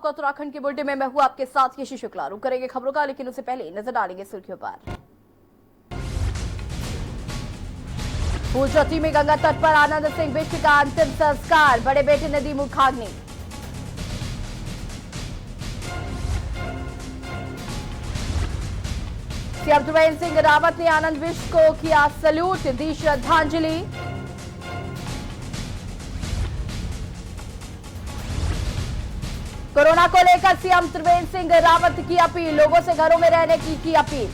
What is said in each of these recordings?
आपका उत्तराखंड के बुलेटिन में मैं हूं आपके साथ यशी शुक्ला। रुक करेंगे खबरों का, लेकिन उससे पहले नजर डालेंगे सुर्खियों पर। फूलचौथी में गंगा तट पर आनंद सिंह बिष्ट का अंतिम संस्कार, बड़े बेटे ने दी मुखाग्नि। सीएम त्रिवेंद्र सिंह रावत ने आनंद बिष्ट को किया सैल्यूट, दी श्रद्धांजलि। कोरोना को लेकर सीएम त्रिवेंद्र सिंह रावत की अपील, लोगों से घरों में रहने की अपील।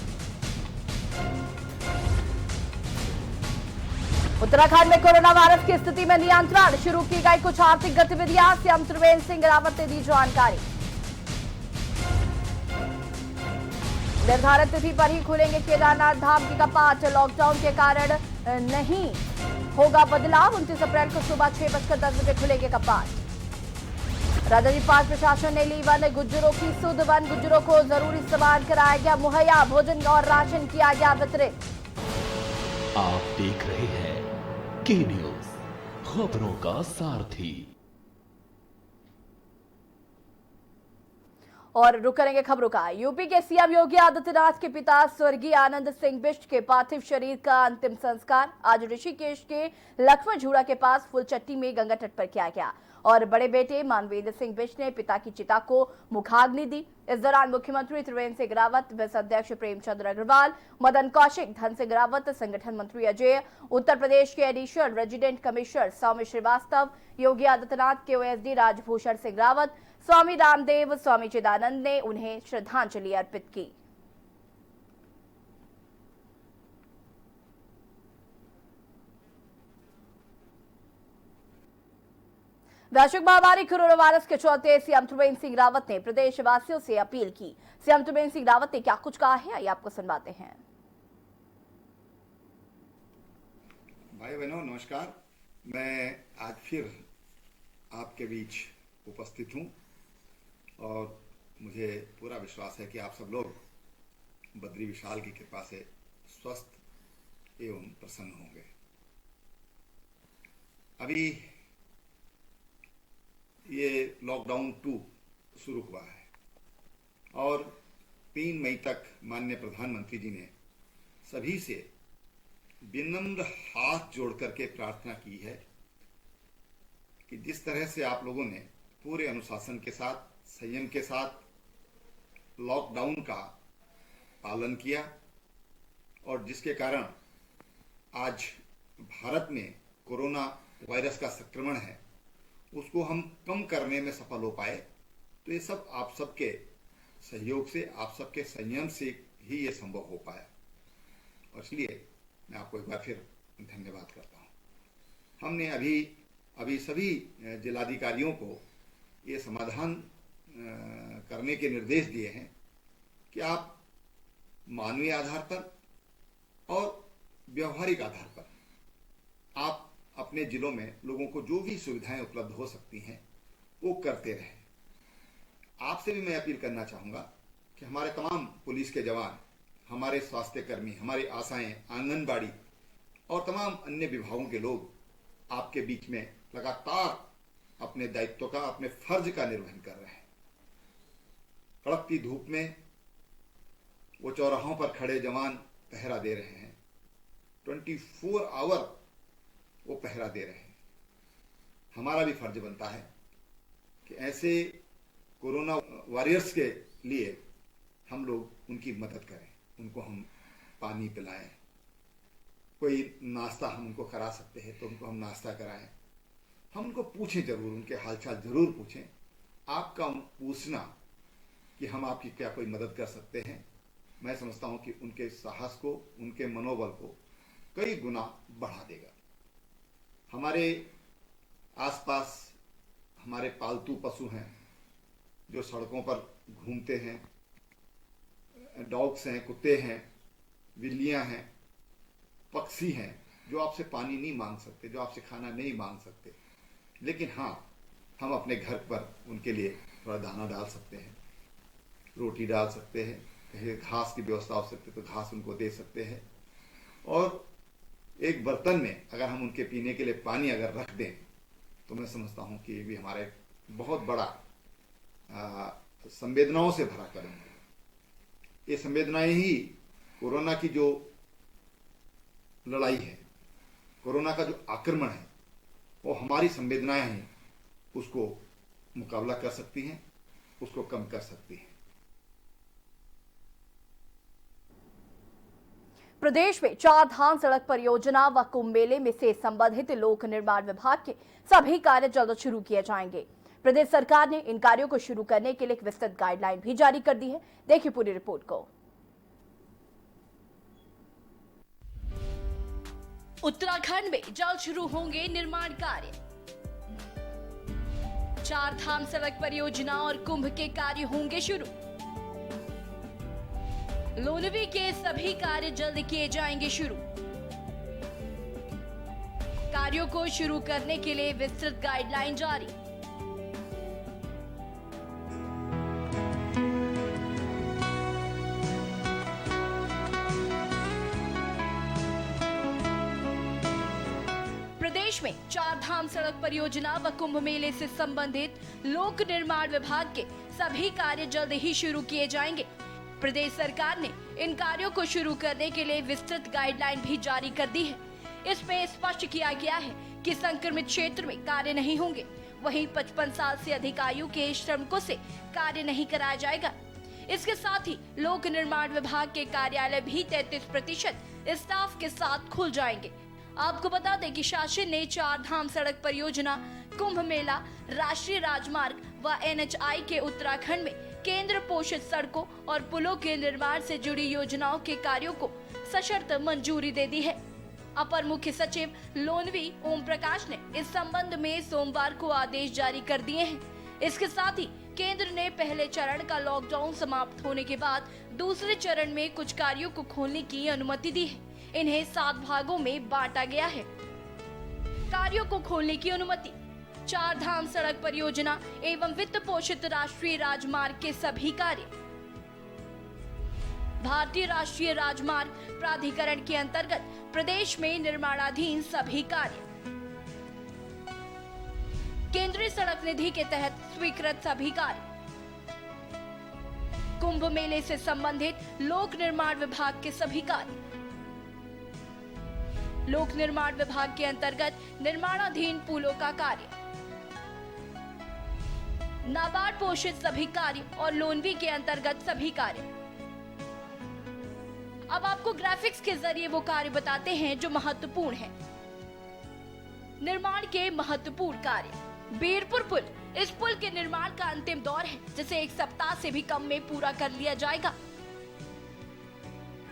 उत्तराखंड में कोरोना वायरस की स्थिति में नियंत्रण, शुरू की गई कुछ आर्थिक गतिविधियां, सीएम त्रिवेंद्र सिंह रावत ने दी जानकारी। निर्धारित तिथि पर ही खुलेंगे केदारनाथ धाम की कपाट, लॉकडाउन के कारण नहीं होगा बदलाव। 29 अप्रैल को सुबह 6:10 बजे खुलेंगे कपाट। राजधानी पार्क प्रशासन ने ली वन गुज्जरों की सुध, वन गुज्जरों को जरूरी सामान कराया गया मुहैया, भोजन और राशन किया गया वितरित। आप देख रहे हैं के न्यूज, खबरों का सारथी। और रुक करेंगे खबरों का। यूपी के सीएम योगी आदित्यनाथ के पिता स्वर्गीय आनंद सिंह बिष्ट के पार्थिव शरीर का अंतिम संस्कार आज ऋषिकेश के लक्ष्मण झूड़ा के पास फुलचट्टी में गंगा तट पर किया गया और बड़े बेटे मानवेंद्र सिंह बिष्ट ने पिता की चिता को मुखाग्नि दी। इस दौरान मुख्यमंत्री त्रिवेंद्र सिंह रावत, विस अध्यक्ष प्रेमचंद अग्रवाल, मदन कौशिक, धन सिंह रावत, संगठन मंत्री अजय, उत्तर प्रदेश के एडिशनल रेजिडेंट कमिश्नर सौम्य श्रीवास्तव, योगी आदित्यनाथ के ओएसडी राजभूषण सिंह रावत, स्वामी रामदेव, स्वामी चिदानंद ने उन्हें श्रद्धांजलि अर्पित की। वैश्विक महामारी कोरोना वायरस के चलते सीएम त्रिवेंद्र सिंह रावत ने प्रदेशवासियों से अपील की। सीएम त्रिवेंद्र सिंह रावत ने क्या कुछ कहा है, आइए आपको सुनवाते हैं। भाई बहनों नमस्कार। मैं आज फिर आपके बीच उपस्थित हूं और मुझे पूरा विश्वास है कि आप सब लोग बद्री विशाल की कृपा से स्वस्थ एवं प्रसन्न होंगे। अभी ये लॉकडाउन 2 शुरू हुआ है और 3 मई तक माननीय प्रधानमंत्री जी ने सभी से विनम्र हाथ जोड़ करके प्रार्थना की है कि जिस तरह से आप लोगों ने पूरे अनुशासन के साथ, संयम के साथ लॉकडाउन का पालन किया और जिसके कारण आज भारत में कोरोना वायरस का संक्रमण है उसको हम कम करने में सफल हो पाए, तो ये सब आप सबके सहयोग से, आप सबके संयम से ही ये संभव हो पाया और इसलिए मैं आपको एक बार फिर धन्यवाद करता हूँ। हमने अभी सभी जिलाधिकारियों को ये समाधान करने के निर्देश दिए हैं कि आप मानवीय आधार पर और व्यवहारिक आधार पर आप अपने जिलों में लोगों को जो भी सुविधाएं उपलब्ध हो सकती हैं वो करते रहें। आपसे भी मैं अपील करना चाहूँगा कि हमारे तमाम पुलिस के जवान, हमारे स्वास्थ्य कर्मी, हमारी आशाएं, आंगनबाड़ी और तमाम अन्य विभागों के लोग आपके बीच में लगातार अपने दायित्व का, अपने फर्ज का निर्वहन कर रहे हैं। कड़कती धूप में वो चौराहों पर खड़े जवान पहरा दे रहे हैं, 24 आवर वो पहरा दे रहे हैं। हमारा भी फर्ज बनता है कि ऐसे कोरोना वॉरियर्स के लिए हम लोग उनकी मदद करें, उनको हम पानी पिलाएं, कोई नाश्ता हम उनको करा सकते हैं तो उनको हम नाश्ता कराएं, हम उनको पूछें जरूर, उनके हालचाल जरूर पूछें। आपका पूछना कि हम आपकी क्या कोई मदद कर सकते हैं, मैं समझता हूं कि उनके साहस को, उनके मनोबल को कई गुना बढ़ा देगा। हमारे आसपास हमारे पालतू पशु हैं जो सड़कों पर घूमते हैं, डॉग्स हैं, कुत्ते हैं, बिल्लियां हैं, पक्षी हैं जो आपसे पानी नहीं मांग सकते, जो आपसे खाना नहीं मांग सकते, लेकिन हाँ हम अपने घर पर उनके लिए थोड़ा दाना डाल सकते हैं, रोटी डाल सकते हैं, कहीं घास की व्यवस्था हो सकती है तो घास उनको दे सकते हैं और एक बर्तन में अगर हम उनके पीने के लिए पानी अगर रख दें तो मैं समझता हूँ कि ये भी हमारा एक बहुत बड़ा संवेदनाओं से भरा करेंगे। ये संवेदनाएं ही कोरोना की जो लड़ाई है, कोरोना का जो आक्रमण है, वो हमारी संवेदनाएं हैं, उसको मुकाबला कर सकती हैं, उसको कम कर सकती हैं। प्रदेश में 4 धाम सड़क परियोजना व कुंभ मेले में से संबंधित लोक निर्माण विभाग के सभी कार्य जल्द शुरू किए जाएंगे। प्रदेश सरकार ने इन कार्यों को शुरू करने के लिए एक विस्तृत गाइडलाइन भी जारी कर दी है। देखिए पूरी रिपोर्ट को। उत्तराखंड में जल्द शुरू होंगे निर्माण कार्य। 4 धाम सड़क परियोजना और कुंभ के कार्य होंगे शुरू। लोनवी के सभी कार्य जल्द किए जाएंगे शुरू। कार्यों को शुरू करने के लिए विस्तृत गाइडलाइन जारी। प्रदेश में 4 धाम सड़क परियोजना व कुंभ मेले से संबंधित लोक निर्माण विभाग के सभी कार्य जल्द ही शुरू किए जाएंगे। प्रदेश सरकार ने इन कार्यों को शुरू करने के लिए विस्तृत गाइडलाइन भी जारी कर दी है। इसमें स्पष्ट किया गया है कि संक्रमित क्षेत्र में कार्य नहीं होंगे। वहीं 55 साल से अधिक आयु के श्रमिकों से कार्य नहीं कराया जाएगा। इसके साथ ही लोक निर्माण विभाग के कार्यालय भी 33% स्टाफ के साथ खुल जाएंगे। आपको बता दें कि शासन ने 4 धाम सड़क परियोजना, कुंभ मेला, राष्ट्रीय राजमार्ग व NHI के उत्तराखंड में केंद्र पोषित सड़कों और पुलों के निर्माण से जुड़ी योजनाओं के कार्यों को सशर्त मंजूरी दे दी है। अपर मुख्य सचिव लोनवी ओम प्रकाश ने इस संबंध में सोमवार को आदेश जारी कर दिए हैं। इसके साथ ही केंद्र ने पहले चरण का लॉकडाउन समाप्त होने के बाद दूसरे चरण में कुछ कार्यों को खोलने की अनुमति दी है। इन्हें 7 भागों में बांटा गया है। कार्यों को खोलने की अनुमति। 4 धाम सड़क परियोजना एवं वित्त पोषित राष्ट्रीय राजमार्ग के सभी कार्य। भारतीय राष्ट्रीय राजमार्ग प्राधिकरण के अंतर्गत प्रदेश में निर्माणाधीन सभी कार्य। केंद्रीय सड़क निधि के तहत स्वीकृत सभी कार्य। कुंभ मेले से संबंधित लोक निर्माण विभाग के सभी कार्य। लोक निर्माण विभाग के अंतर्गत निर्माणाधीन पुलों का कार्य। नाबार्ड पोषित सभी कार्य और लोनवी के अंतर्गत सभी कार्य। अब आपको ग्राफिक्स के जरिए वो कार्य बताते हैं जो महत्वपूर्ण हैं। निर्माण के महत्वपूर्ण कार्य। बीरपुर पुल, इस पुल के निर्माण का अंतिम दौर है, जिसे 1 सप्ताह से भी कम में पूरा कर लिया जाएगा।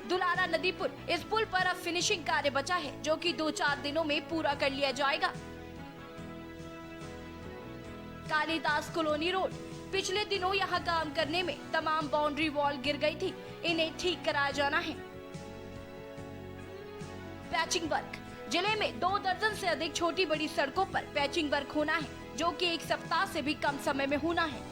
दुलारा नदी पुल, इस पुल पर अब फिनिशिंग कार्य बचा है, जो कि 2-4 दिनों में पूरा कर लिया जाएगा। कालीदास कॉलोनी रोड, पिछले दिनों यहां काम करने में तमाम बाउंड्री वॉल गिर गई थी, इन्हें ठीक कराया जाना है। पैचिंग वर्क, जिले में 2 दर्जन से अधिक छोटी बड़ी सड़कों पर पैचिंग वर्क होना है, जो कि 1 सप्ताह से भी कम समय में होना है।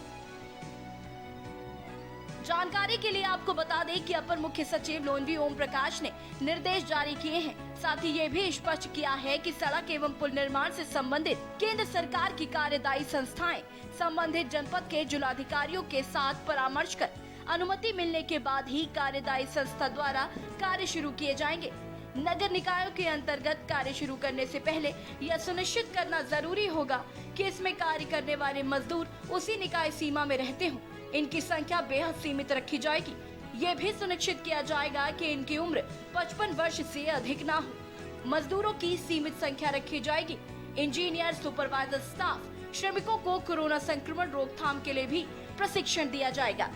जानकारी के लिए आपको बता दें कि अपर मुख्य सचिव लोनवी ओम प्रकाश ने निर्देश जारी किए हैं। साथ ही ये भी स्पष्ट किया है कि सड़क एवं पुल निर्माण से संबंधित केंद्र सरकार की कार्यदायी संस्थाएं संबंधित जनपद के जिलाधिकारियों के साथ परामर्श कर अनुमति मिलने के बाद ही कार्यदायी संस्था द्वारा कार्य शुरू किए जाएंगे। नगर निकायों के अंतर्गत कार्य शुरू करने से पहले यह सुनिश्चित करना जरूरी होगा कि इसमें कार्य करने वाले मजदूर उसी निकाय सीमा में रहते हों। इनकी संख्या बेहद सीमित रखी जाएगी। ये भी सुनिश्चित किया जाएगा कि इनकी उम्र 55 वर्ष से अधिक ना हो। मजदूरों की सीमित संख्या रखी जाएगी। इंजीनियर, सुपरवाइजर स्टाफ, श्रमिकों को कोरोना संक्रमण रोकथाम के लिए भी प्रशिक्षण दिया जाएगा।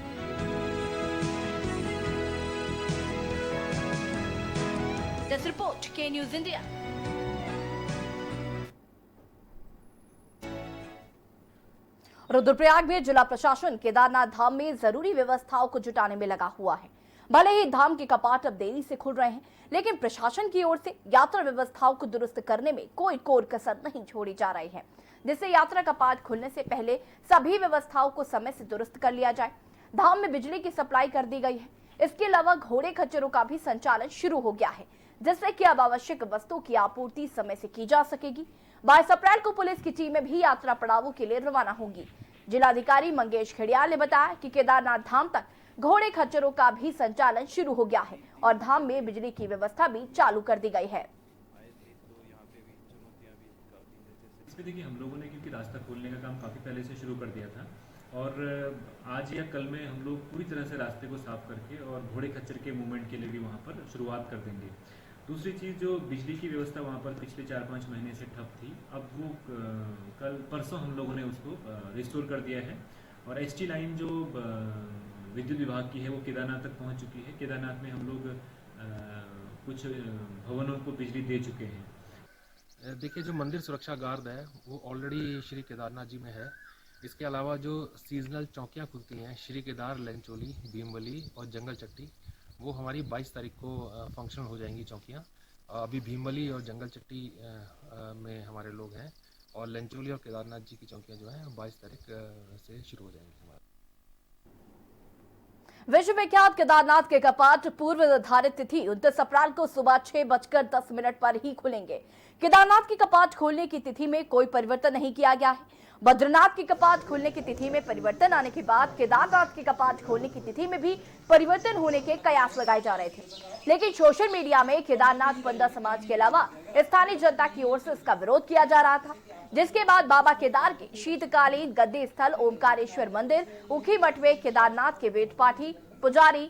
दिस रिपोर्ट के न्यूज इंडिया। रुद्रप्रयाग में जिला प्रशासन केदारनाथ धाम में जरूरी व्यवस्थाओं को जुटाने में लगा हुआ है। भले ही धाम के कपाट अब देरी से खुल रहे हैं, लेकिन प्रशासन की ओर से यात्रा व्यवस्थाओं को दुरुस्त करने में कोई कोर कसर नहीं छोड़ी जा रही है, जिससे यात्रा कपाट खुलने से पहले सभी व्यवस्थाओं को समय से दुरुस्त कर लिया जाए। धाम में बिजली की सप्लाई कर दी गई है। इसके अलावा घोड़े खच्चरों का भी संचालन शुरू हो गया है, जिससे कि अब आवश्यक वस्तुओं की आपूर्ति समय से की जा सकेगी। 22 अप्रैल को पुलिस की टीमें भी यात्रा पड़ावों के लिए रवाना होंगी। जिलाधिकारी मंगेश घड़ियाल ने बताया कि केदारनाथ धाम तक घोड़े खच्चरों का भी संचालन शुरू हो गया है और धाम में बिजली की व्यवस्था भी चालू कर दी गई है। इसमें देखिए हम लोगों ने क्योंकि रास्ता खोलने का काम काफ़ी पहले से शुरू कर दिया था और आज या कल में हम लोग पूरी तरह से रास्ते को साफ करके और घोड़े खच्चर के मूवमेंट के लिए भी वहाँ पर शुरुआत कर देंगे। दूसरी चीज़, जो बिजली की व्यवस्था वहाँ पर पिछले 4-5 महीने से ठप थी, अब वो कल परसों हम लोगों ने उसको रिस्टोर कर दिया है और एचटी लाइन जो विद्युत विभाग की है वो केदारनाथ तक पहुँच चुकी है। केदारनाथ में हम लोग कुछ भवनों को बिजली दे चुके हैं। देखिए, जो मंदिर सुरक्षा गार्ड है वो ऑलरेडी श्री केदारनाथ जी में है। इसके अलावा जो सीजनल चौकियाँ खुलती हैं श्री केदार, लंचोली, भीमवली और जंगल चट्टी, वो हमारी 22 तारीख को फंक्शनल हो जाएंगी चौकियाँ। अभी भीमवली और जंगल चट्टी में हमारे लोग हैं और लंचोली और केदारनाथ जी की चौकियाँ जो हैं 22 तारीख से शुरू हो जाएंगी हमारे। विश्व विख्यात केदारनाथ के कपाट पूर्व निर्धारित तिथि 29 अप्रैल को सुबह 6:10 पर ही खुलेंगे। केदारनाथ के कपाट खोलने की तिथि में कोई परिवर्तन नहीं किया गया है। बद्रीनाथ के कपाट खोलने की तिथि में परिवर्तन आने के बाद केदारनाथ के कपाट खोलने की तिथि में भी परिवर्तन होने के कयास लगाए जा रहे थे, लेकिन सोशल मीडिया में केदारनाथ पंडा समाज के अलावा स्थानीय जनता की ओर से इसका विरोध किया जा रहा था, जिसके बाद बाबा केदार के शीतकालीन गद्दी स्थल ओमकारेश्वर मंदिर ऊखी मठ में केदारनाथ के वेद पाठी, पुजारी,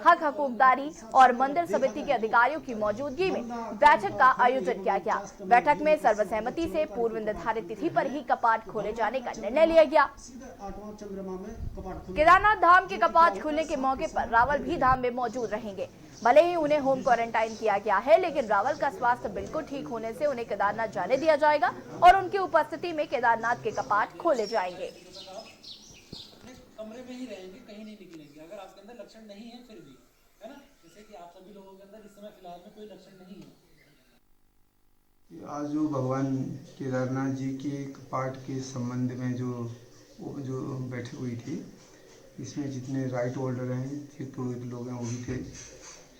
हक हकूकदारी और मंदिर समिति के अधिकारियों की मौजूदगी में बैठक का आयोजन किया गया। बैठक में सर्वसहमति से पूर्व निर्धारित तिथि पर ही कपाट खोले जाने का निर्णय लिया गया। केदारनाथ धाम के कपाट खुलने के मौके पर रावल भी धाम में मौजूद रहेंगे। भले ही उन्हें होम क्वारंटाइन किया गया है, लेकिन रावल का स्वास्थ्य बिल्कुल ठीक होने से उन्हें केदारनाथ जाने दिया जाएगा और उनकी उपस्थिति में केदारनाथ के कपाट खोले जाएंगे। कमरे में ही रहेंगे, कहीं नहीं निकलेंगे। अगर आपके अंदर लक्षण नहीं है फिर भी, है ना, जैसे कि आप सभी लोगों के अंदर इस समय फिलहाल में कोई लक्षण नहीं है। आज जो भगवान केदारनाथ जी के कपाट के संबंध में जो बैठक हुई थी, इसमें जितने राइट होल्डर हैं, पुरोहित लोग हैं, वो भी थे।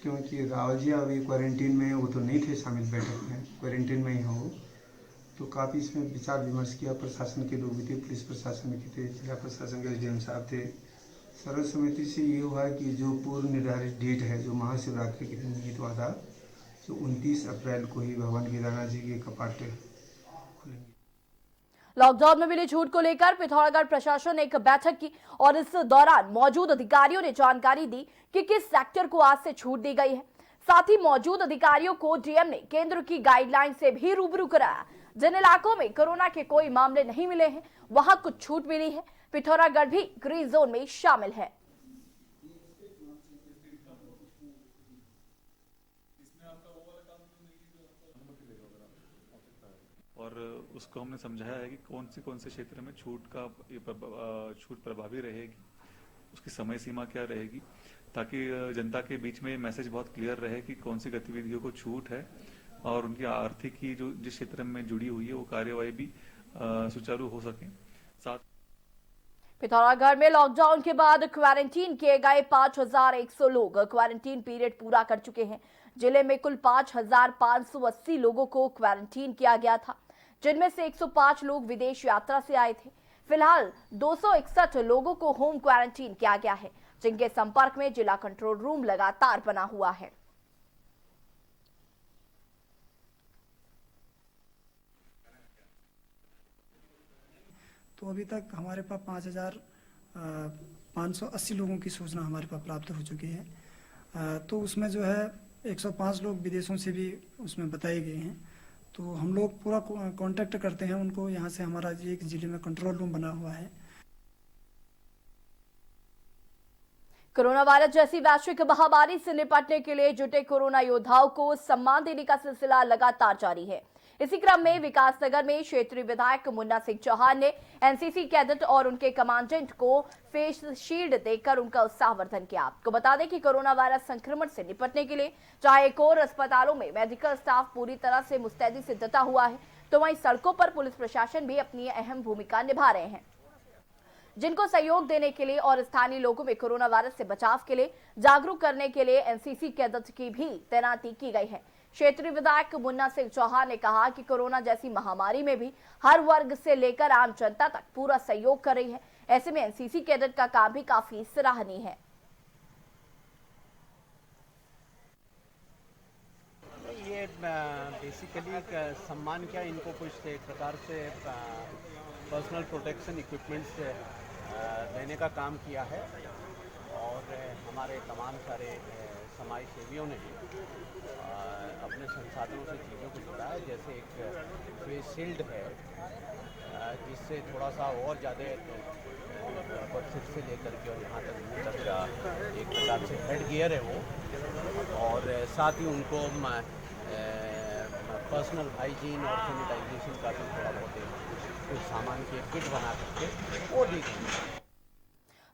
क्योंकि रावल जी अभी क्वारंटीन में, वो तो नहीं थे शामिल बैठक में, क्वारंटीन में ही हो, तो काफ़ी इसमें विचार विमर्श किया। प्रशासन के लोग भी थे, पुलिस प्रशासन के थे, जिला प्रशासन के एसडीएम साहब थे। सर्वसम्मति से ये हुआ कि जो पूर्व निर्धारित डेट है, जो महाशिवरात्रि के दिन नियत हुआ था, जो 29 अप्रैल को ही भगवान केदारनाथ जी के कपाट खुलेंगे। लॉकडाउन में मिली छूट को लेकर पिथौरागढ़ प्रशासन ने एक बैठक की और इस दौरान मौजूद अधिकारियों ने जानकारी दी कि किस सेक्टर को आज से छूट दी गई है। साथ ही मौजूद अधिकारियों को डीएम ने केंद्र की गाइडलाइन से भी रूबरू कराया। जिन इलाकों में कोरोना के कोई मामले नहीं मिले हैं, वहां कुछ छूट मिली है। पिथौरागढ़ भी ग्रीन जोन में शामिल है। और उसको हमने समझाया है कि कौन से क्षेत्र में छूट प्रभावी रहेगी, उसकी समय सीमा क्या रहेगी, ताकि जनता के बीच में मैसेज बहुत क्लियर रहे कि कौन सी गतिविधियों को छूट है और उनकी आर्थिक की जो जिस क्षेत्र में जुड़ी हुई है वो कार्यवाही भी सुचारू हो सके। साथ पिथौरागढ़ में लॉकडाउन के बाद क्वारंटीन किए गए 5100 लोग क्वारंटीन पीरियड पूरा कर चुके हैं। जिले में कुल 5580 लोगों को क्वारंटीन किया गया था, जिनमें से 105 लोग विदेश यात्रा से आए थे। फिलहाल 261 लोगों को होम क्वारंटीन किया गया है, जिनके संपर्क में जिला कंट्रोल रूम लगातार बना हुआ है। तो अभी तक हमारे पास 5580 लोगों की सूचना हमारे पास प्राप्त हो चुकी है। तो उसमें जो है 105 लोग विदेशों से भी उसमें बताए गए हैं। तो हम लोग पूरा कांटेक्ट करते हैं उनको। यहाँ से हमारा एक जिले में कंट्रोल रूम बना हुआ है। कोरोना वायरस जैसी वैश्विक महामारी से निपटने के लिए जुटे कोरोना योद्धाओं को सम्मान देने का सिलसिला लगातार जारी है। इसी क्रम में विकासनगर में क्षेत्रीय विधायक मुन्ना सिंह चौहान ने एनसीसी कैडेट और उनके कमांडेंट को फेस शील्ड देकर उनका उत्साहवर्धन किया। आपको बता दें कि कोरोना वायरस संक्रमण से निपटने के लिए चाहे एक और अस्पतालों में मेडिकल स्टाफ पूरी तरह से मुस्तैदी से डटा हुआ है, तो वहीं सड़कों पर पुलिस प्रशासन भी अपनी अहम भूमिका निभा रहे हैं, जिनको सहयोग देने के लिए और स्थानीय लोगों में कोरोना वायरस से बचाव के लिए जागरूक करने के लिए एनसीसी कैडेट की भी तैनाती की गई है। क्षेत्रीय विधायक मुन्ना सिंह चौहान ने कहा कि कोरोना जैसी महामारी में भी हर वर्ग से लेकर आम जनता तक पूरा सहयोग कर रही है ऐसे में एनसीसी कैडेट का काम भी काफी सराहनीय है। ये बेसिकली सम्मान क्या, इनको कुछ एक प्रकार से पर्सनल प्रोटेक्शन इक्विपमेंट्स देने का काम किया है और हमारे तमाम सारे समाज सेवियों ने अपने संसाधनों से चीज़ों को जुड़ा है। जैसे एक फेस शील्ड है जिससे थोड़ा सा और ज़्यादा सिर से लेकर के और यहाँ तक मुँह तक का एक प्रकार से हेड गियर है वो, और साथ ही उनको पर्सनल हाइजीन और सैनिटाइजेशन का भी थोड़ा बहुत कुछ सामान के किट बना करके वो दी गई।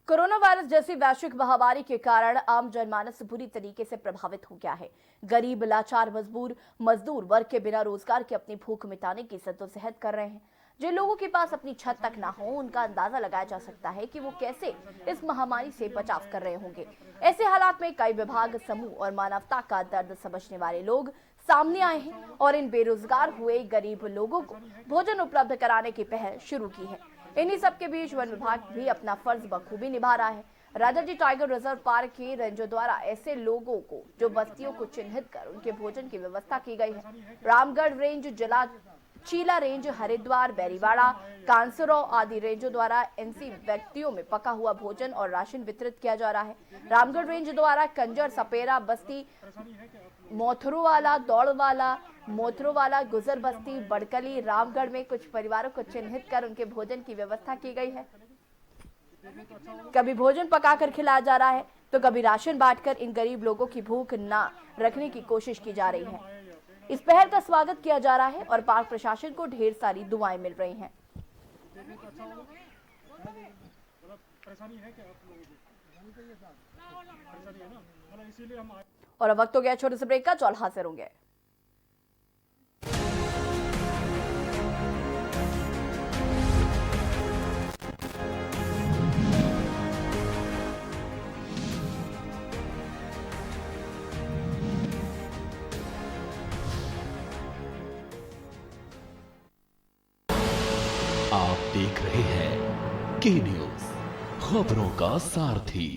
कोरोना वायरस जैसी वैश्विक महामारी के कारण आम जनमानस बुरी तरीके से प्रभावित हो गया है। गरीब, लाचार, मजदूर वर्ग के बिना रोजगार के अपनी भूख मिटाने की जद्दोजहद कर रहे हैं। जिन लोगों के पास अपनी छत तक ना हो, उनका अंदाजा लगाया जा सकता है कि वो कैसे इस महामारी से बचाव कर रहे होंगे। ऐसे हालात में कई विभाग, समूह और मानवता का दर्द समझने वाले लोग सामने आए हैं और इन बेरोजगार हुए गरीब लोगों को भोजन उपलब्ध कराने की पहल शुरू की है। इन्हीं सबके बीच वन विभाग भी अपना फर्ज बखूबी निभा रहा है। राजाजी टाइगर रिजर्व पार्क के रेंजर द्वारा ऐसे लोगों को जो बस्तियों को चिन्हित कर उनके भोजन की व्यवस्था की गई है। रामगढ़ रेंज, चीला रेंज, हरिद्वार, बैरीवाड़ा, कांसरो आदि रेंजों द्वारा एनसी व्यक्तियों में पका हुआ भोजन और राशन वितरित किया जा रहा है। रामगढ़ रेंज द्वारा कंजर, सपेरा बस्ती, मोथरोवाला, दौड़वाला, मोथरोवाला, गुजर बस्ती, बड़कली, रामगढ़ में कुछ परिवारों को चिन्हित कर उनके भोजन की व्यवस्था की गई है। कभी भोजन पकाकर खिलाया जा रहा है तो कभी राशन बांटकर इन गरीब लोगों की भूख ना रखने की कोशिश की जा रही है। इस पहल का स्वागत किया जा रहा है और पार्क प्रशासन को ढेर सारी दुआएं मिल रही हैं। और अब वक्त हो गया छोटे से ब्रेक का, चौल हाजिर होंगे। आप देख रहे हैं के न्यूज, खबरों का सारथी।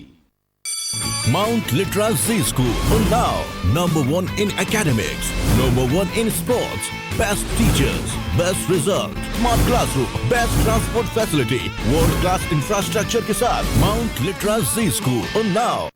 Mount Litra Z School, Unnao, #1 in academics, #1 in sports, best teachers, best result, smart classroom, best transport facility, world class infrastructure के साथ Mount Litra Z School, Unnao।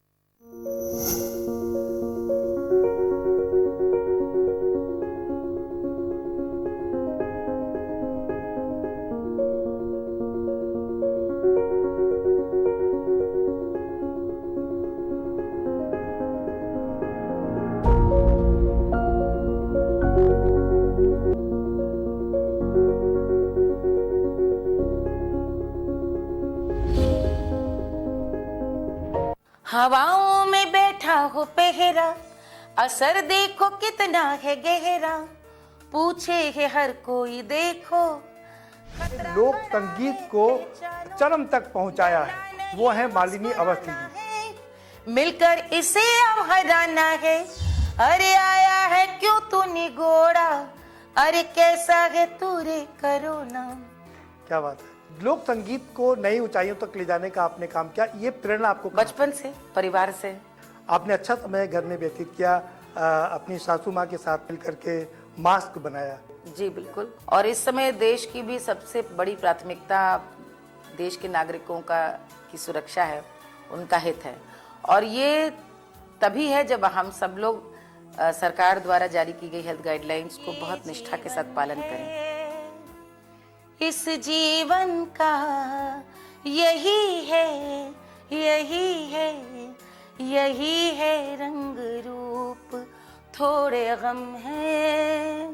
हवाओं में बैठा हो पहरा, असर देखो कितना है गहरा, पूछे है हर कोई देखो। लोक संगीत को चरम तक पहुंचाया है वो है मालिनी अवस्थी जी। मिलकर इसे अब हराना है, अरे आया है क्यों तू निगोड़ा, अरे कैसा है तू रे करोना। क्या बात है, लोक संगीत को नई ऊंचाइयों तक ले जाने का आपने काम किया। ये प्रेरणा आपको बचपन से, परिवार से। आपने अच्छा समय घर में व्यतीत किया, अपनी सासू माँ के साथ मिलकर के मास्क बनाया। जी बिल्कुल, और इस समय देश की भी सबसे बड़ी प्राथमिकता देश के नागरिकों की सुरक्षा है, उनका हित है, और ये तभी है जब हम सब लोग सरकार द्वारा जारी की गई हेल्थ गाइडलाइंस को बहुत निष्ठा के साथ पालन करें। इस जीवन का यही है, यही है, यही है रंग रूप। थोड़े गम हैं,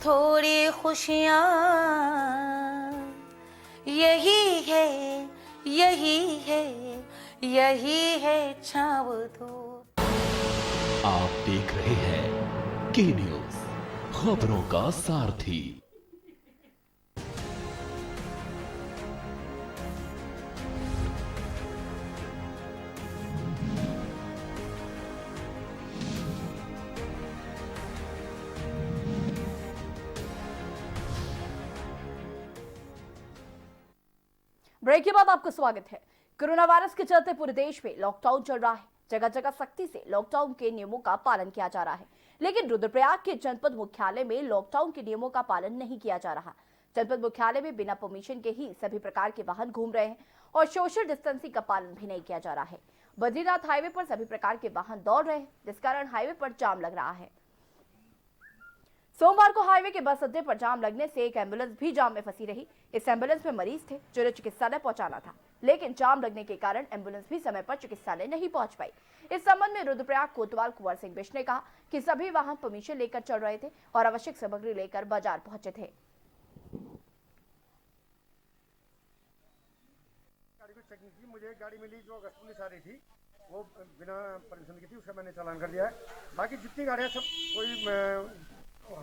थोड़ी खुशियाँ, यही है, यही है, यही है छाँव धूप। आप देख रहे हैं के न्यूज, खबरों का सारथी। ब्रेक के बाद आपका स्वागत है। कोरोना वायरस के चलते पूरे देश में लॉकडाउन चल रहा है। जगह जगह सख्ती से लॉकडाउन के नियमों का पालन किया जा रहा है, लेकिन रुद्रप्रयाग के जनपद मुख्यालय में लॉकडाउन के नियमों का पालन नहीं किया जा रहा। जनपद मुख्यालय में बिना परमिशन के ही सभी प्रकार के वाहन घूम रहे हैं और सोशल डिस्टेंसिंग का पालन भी नहीं किया जा रहा है। बद्रीनाथ हाईवे पर सभी प्रकार के वाहन दौड़ रहे हैं, जिस कारण हाईवे पर जाम लग रहा है। सोमवार को हाईवे के बस अड्डे पर जाम लगने से एक एम्बुलेंस भी जाम में फंसी रही। इस एम्बुलेंस में मरीज थे जिन्हें चिकित्सालय पहुंचाना था, लेकिन जाम लगने के कारण एम्बुलेंस भी समय पर चिकित्सालय नहीं पहुंच पाई। इस संबंध में रुद्रप्रयाग कोतवाल कुंवर सिंह बिष्ट ने कहा कि सभी वाहन परमिशन लेकर चल रहे थे और आवश्यक सामग्री लेकर बाजार पहुंचे थे। मुझे एक गाड़ी मिली जो अगस्त पुलिस आ रही थी, वो बिना परमिशन की थी, उसका मैंने चालान कर दिया है। बाकी जितनी गाड़ियाँ सब कोई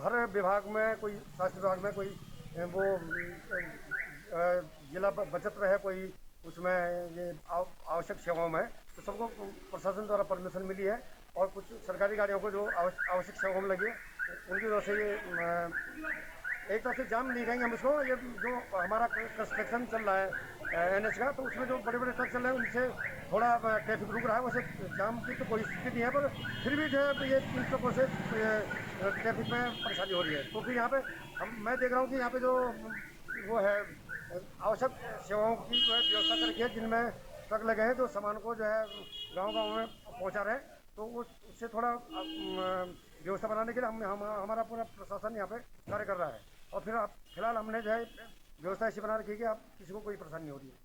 हर विभाग में, कोई स्वास्थ्य विभाग में, कोई वो जिला बचत में है, कोई उसमें ये आवश्यक सेवाओं में, तो सबको प्रशासन द्वारा परमिशन मिली है। और कुछ सरकारी गाड़ियों को जो आवश्यक सेवाओं में लगी है उनकी वजह से ये एक तरह से जाम नहीं रहेंगे हम इसको। ये जो हमारा कंस्ट्रक्शन चल रहा है NH का, तो उसमें जो बड़े बड़े ट्रक चल रहे हैं उनसे थोड़ा ट्रैफिक रुक रहा है। वैसे जाम की तो कोई स्थिति नहीं है, पर फिर भी जो है ये इन ट्रकों से ट्रैफिक में परेशानी हो रही है। तो फिर यहाँ पे मैं देख रहा हूँ कि यहाँ पे जो वो है आवश्यक सेवाओं की व्यवस्था करके है, जिनमें ट्रक लगे हैं जो सामान को जो है गाँव में पहुँचा रहे हैं, तो उससे थोड़ा व्यवस्था बनाने के लिए हमारा पूरा प्रशासन यहाँ पे कार्य कर रहा है। और फिर फिलहाल हमने जो है व्यवस्था ऐसी बना रखी है कि आप किसी को कोई परेशानी नहीं हो रही है।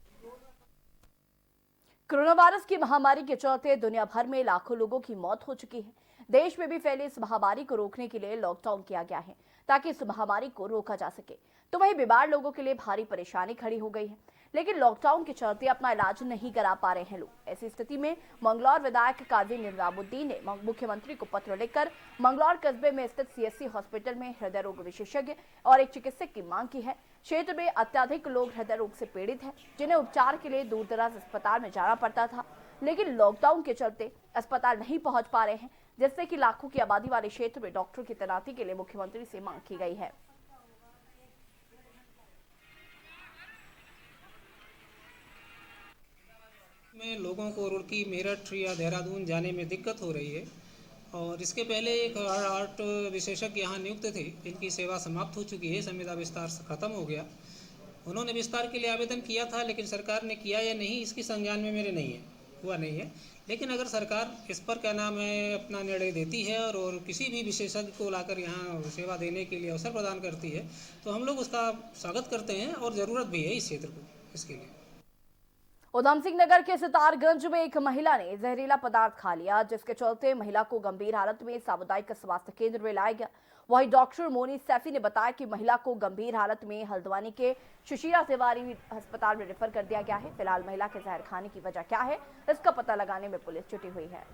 कोरोना वायरस की महामारी के चलते दुनिया भर में लाखों लोगों की मौत हो चुकी है। देश में भी फैली इस महामारी को रोकने के लिए लॉकडाउन किया गया है ताकि इस महामारी को रोका जा सके। तो वहीं बीमार लोगों के लिए भारी परेशानी खड़ी हो गई है, लेकिन लॉकडाउन के चलते अपना इलाज नहीं करा पा रहे हैं लोग। ऐसी स्थिति में मंगलौर विधायक काजी निजामुद्दीन ने मुख्यमंत्री को पत्र लिखकर मंगलौर कस्बे में स्थित CSC हॉस्पिटल में हृदय रोग विशेषज्ञ और एक चिकित्सक की मांग की है। क्षेत्र में अत्यधिक लोग हृदय रोग से पीड़ित हैं, जिन्हें उपचार के लिए दूर दराज अस्पताल में जाना पड़ता था, लेकिन लॉकडाउन के चलते अस्पताल नहीं पहुंच पा रहे हैं, जिससे कि लाखों की आबादी वाले क्षेत्र में डॉक्टर की तैनाती के लिए मुख्यमंत्री से मांग की गई है। में लोगों को रुड़की, मेरठ या देहरादून जाने में दिक्कत हो रही है और इसके पहले एक हार्ट विशेषज्ञ यहाँ नियुक्त थे, इनकी सेवा समाप्त हो चुकी है, संविदा विस्तार खत्म हो गया। उन्होंने विस्तार के लिए आवेदन किया था, लेकिन सरकार ने किया या नहीं इसकी संज्ञान में मेरे नहीं है, हुआ नहीं है। लेकिन अगर सरकार इस पर क्या नाम है अपना निर्णय देती है और किसी भी विशेषज्ञ को लाकर यहाँ सेवा देने के लिए अवसर प्रदान करती है, तो हम लोग उसका स्वागत करते हैं और ज़रूरत भी है इस क्षेत्र को इसके लिए। उधम सिंह नगर के सितारगंज में एक महिला ने जहरीला पदार्थ खा लिया, जिसके चलते महिला को गंभीर हालत में सामुदायिक स्वास्थ्य केंद्र में लाया गया। वहीं डॉक्टर मोनी सैफी ने बताया कि महिला को गंभीर हालत में हल्द्वानी के सुशीला तिवारी अस्पताल में रेफर कर दिया गया है। फिलहाल महिला के जहर खाने की वजह क्या है, इसका पता लगाने में पुलिस जुटी हुई है।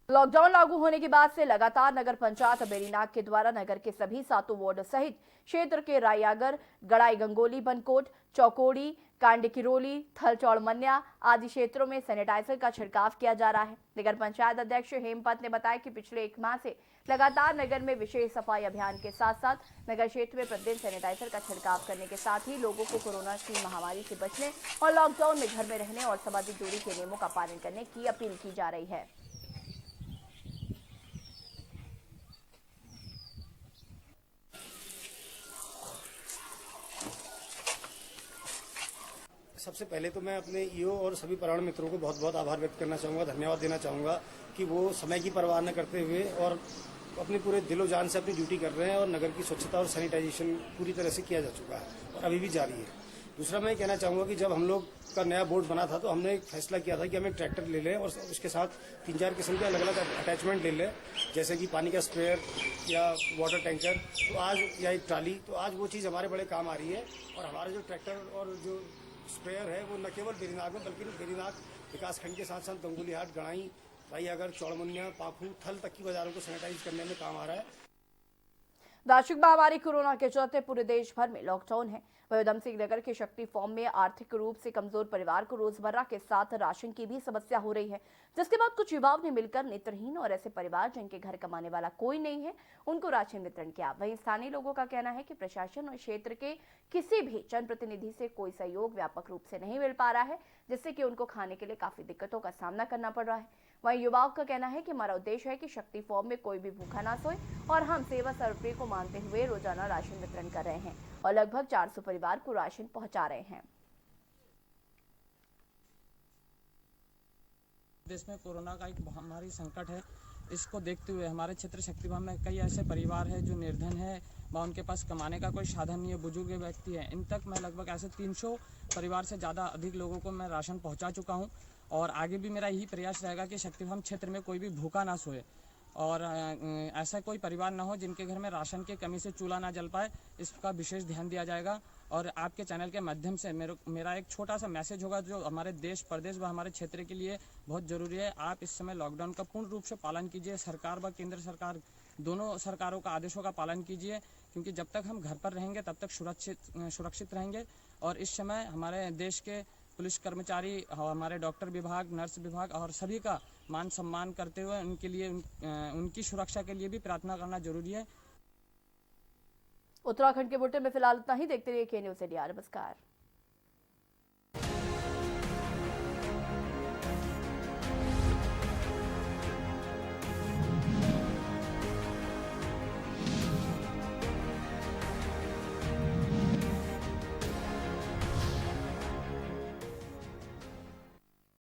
लॉकडाउन लागू होने के बाद से लगातार नगर पंचायत बेरीनाग के द्वारा नगर के सभी 7 वार्ड सहित क्षेत्र के रायागर, गड़ाई गंगोली, बनकोट, चौकोड़ी, कांडकिरोली, थलचौड़ मन्या आदि क्षेत्रों में सैनिटाइजर का छिड़काव किया जा रहा है। नगर पंचायत अध्यक्ष हेमपत ने बताया कि पिछले 1 माह से लगातार नगर में विशेष सफाई अभियान के साथ साथ नगर क्षेत्र में प्रतिदिन सैनिटाइजर का छिड़काव करने के साथ ही लोगों को कोरोना की महामारी से बचने और लॉकडाउन में घर में रहने और सामाजिक दूरी के नियमों का पालन करने की अपील की जा रही है। सबसे पहले तो मैं अपने ईओ और सभी पर्यावरण मित्रों को बहुत बहुत आभार व्यक्त करना चाहूँगा, धन्यवाद देना चाहूँगा कि वो समय की परवाह न करते हुए और अपने पूरे दिलो जान से अपनी ड्यूटी कर रहे हैं और नगर की स्वच्छता और सैनिटाइजेशन पूरी तरह से किया जा चुका है और अभी भी जारी है। दूसरा मैं कहना चाहूँगा कि जब हम लोग का नया बोर्ड बना था तो हमने एक फैसला किया था कि हम एक ट्रैक्टर ले लें और उसके साथ 3-4 किस्म के अलग अलग अटैचमेंट ले लें, जैसे कि पानी का स्प्रेयर या वाटर टैंकर, तो आज या एक ट्राली, तो आज वो चीज़ हमारे बड़े काम आ रही है। और हमारे जो ट्रैक्टर और जो स्प्रेयर है वो न केवल बेरीनाग में बल्कि बेरीनाग विकासखंड के साथ साथ गंगोलीहाट, गड़ाई, भाई अगर चौड़मुनिया, पाखू, थल तक की बाजारों को सैनिटाइज करने में काम आ रहा है। वैश्विक महामारी कोरोना के चलते पूरे देश भर में लॉकडाउन है। वहीं उधम सिंह नगर के शक्ति फॉर्म में आर्थिक रूप से कमजोर परिवार को रोजमर्रा के साथ राशन की भी समस्या हो रही है, जिसके बाद कुछ युवाओं ने मिलकर नेत्रहीन और ऐसे परिवार जिनके घर कमाने वाला कोई नहीं है उनको राशन वितरण किया। वहीं स्थानीय लोगों का कहना है कि प्रशासन और क्षेत्र के किसी भी जनप्रतिनिधि से कोई सहयोग व्यापक रूप से नहीं मिल पा रहा है, जिससे कि उनको खाने के लिए काफी दिक्कतों का सामना करना पड़ रहा है। वहीं युवाओं का कहना है कि हमारा उद्देश्य है कि शक्ति फॉर्म में कोई भी भूखा ना सोए और हम सेवा सर्वप्रिय को मानते हुए रोजाना राशन वितरण कर रहे हैं और लगभग 400 परिवार को राशन पहुंचा रहे हैं। देश में कोरोना का एक महामारी संकट है। इसको देखते हुए हमारे क्षेत्र शक्तिभवन में कई ऐसे परिवार हैं जो निर्धन है व उनके पास कमाने का कोई साधन नहीं है, बुजुर्ग व्यक्ति हैं। इन तक मैं लगभग ऐसे 300 परिवार से ज़्यादा अधिक लोगों को मैं राशन पहुंचा चुका हूं और आगे भी मेरा यही प्रयास रहेगा कि शक्तिभवन क्षेत्र में कोई भी भूखा ना सोए और ऐसा कोई परिवार ना हो जिनके घर में राशन की कमी से चूल्हा ना जल पाए। इसका विशेष ध्यान दिया जाएगा और आपके चैनल के माध्यम से मेरा एक छोटा सा मैसेज होगा जो हमारे देश प्रदेश व हमारे क्षेत्र के लिए बहुत ज़रूरी है। आप इस समय लॉकडाउन का पूर्ण रूप से पालन कीजिए। सरकार व केंद्र सरकार दोनों सरकारों का आदेशों का पालन कीजिए, क्योंकि जब तक हम घर पर रहेंगे तब तक सुरक्षित रहेंगे। और इस समय हमारे देश के पुलिस कर्मचारी, हमारे डॉक्टर विभाग, नर्स विभाग और सभी का मान सम्मान करते हुए उनके लिए उनकी सुरक्षा के लिए भी प्रार्थना करना जरूरी है। उत्तराखंड के बुलेटिन में फिलहाल इतना ही। देखते रहिए के न्यूज़ इंडिया। नमस्कार।